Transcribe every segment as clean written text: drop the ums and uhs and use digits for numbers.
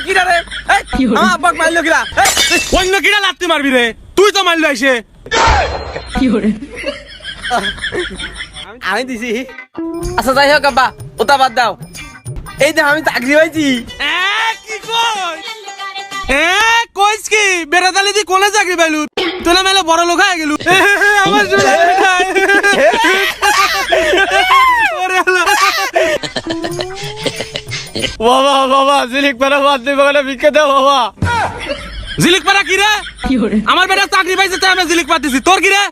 কিরা রে আমার আব্বাক মারলো কিরা অন্য কিরা লাত্তি মারবি রে তুই তো মারলো এসে আমি দিছি আচ্ছা যাই হোক আব্বা ওটা বাদ দাও এই যে আমি চাকরি পাইছি কি কইস কি বেড়াতালি দি কোলে চাকরি পাইলু তোলা মেলে বড় লোক হয়ে গেলু আমার বাবা বাবা জিলিক পারা বাদ দিই বাবা ভিক্ষা দাও বাবা জিলিক পারা কি রে আমার বেটা চাকরি পাইছে তাই আমি জিলিক পাতিছি তোর কি রে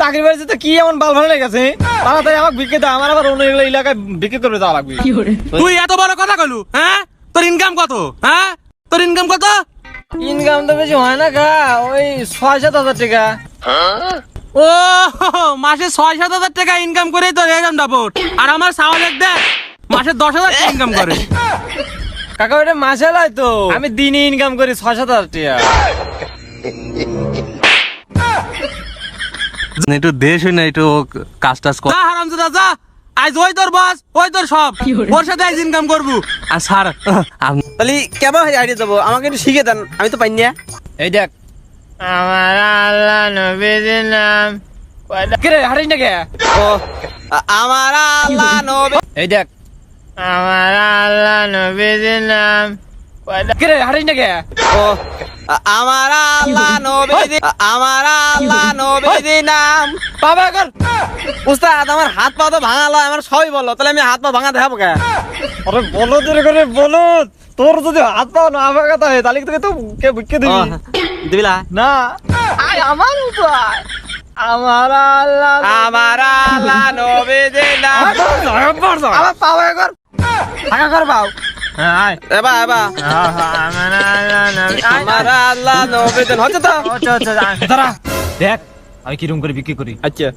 চাকরি পাইছে তো কি এমন বাল ভালো লেগেছে তাড়াতাড়ি আমাকে ভিক্ষা দাও আমার আবার অন্য এলাকায় বিক্রি করবে যাওয়া লাগবে তুই এত বড় কথা কইলু হ্যাঁ তোর ইনকাম কত হ্যাঁ তোর ইনকাম কত ইনকাম তো বেশি হয় না গা ওই ৬-৭ হাজার টাকা ও মাসে ৬-৭ হাজার টাকা ইনকাম করে তোর এরকম দাপট আর আমার সাওয়ালেক দেখ মাসে ১০,০০০ টাকা ইনকাম করে কাকা ওটা মাসে লাই তো আমি দিনে ইনকাম করি ৬-৭ হাজার টাকা একটু দেশ হই না একটু কাজ টাজ কর হারামজাদা যা আজ ওই তোর বস ওই তোর সব ওর সাথে আজ ইনকাম করবো আর স্যার তাহলে কেমন আইডিয়া দেবো আমাকে একটু শিখে দেন আমি তো পাইনি এই দেখ আমার আল্লাহ নবীর নাম কে রে হারিস না কে ও আমার আল্লাহ নবী এই দেখ আমার আল্লাহ নবীর নাম কে রে হারিস না কে ও আমার আল্লাহ নবী আমার আল্লাহ নবীর নাম বাবা কর উস্তাদ আমার হাত পা তো ভাঙালো আমার সবই বললো তাহলে আমি হাত পা ভাঙা দেখাবো কে আরে বলো তোর করে বলো তোর যদি হাত পা না ভাঙাতে হয় তাহলে তোকে তো কে বুঝকে দিবি দিবিলা না আয় আমার উপায় আমার আল্লাহ নবী নাম আমার পাও কর ভাঙা কর পাও এবা আমার আল্লাহ নবী হচ্ছে তো দাঁড়া দেখ আমি কিরম করে বিক্রি করি আচ্ছা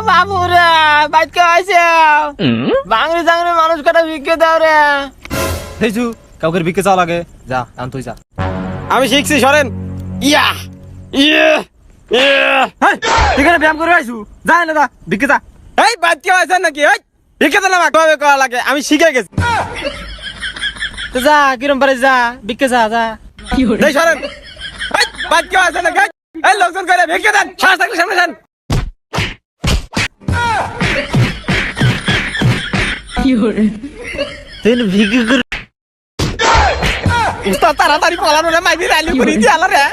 বাবুরা বাইকে আইছে বাংলি জাংলি মানুষ কটা বিক্রি দাও রে দেখছু কাউকে বিক্রি চাও লাগে যা এখন তুই যা আমি শিখছি সরেন ইয়া ইয়ে এখানে ব্যায়াম করে আইছু যা না দা বিক্রি যা এই বাইকে আইছেন নাকি এই বিক্রি তো না কবে করা লাগে আমি শিখে গেছি তো যা কিরম পারে যা বিক্রি যা যা এই সরেন এই বাইকে আইছেন নাকি এই লোকজন করে বিক্রি দেন সাহস থাকলে সামনে যান উস্তাদ তাড়াতাড়ি পালানো রে মাইবি রাইলি করি দি আলা রে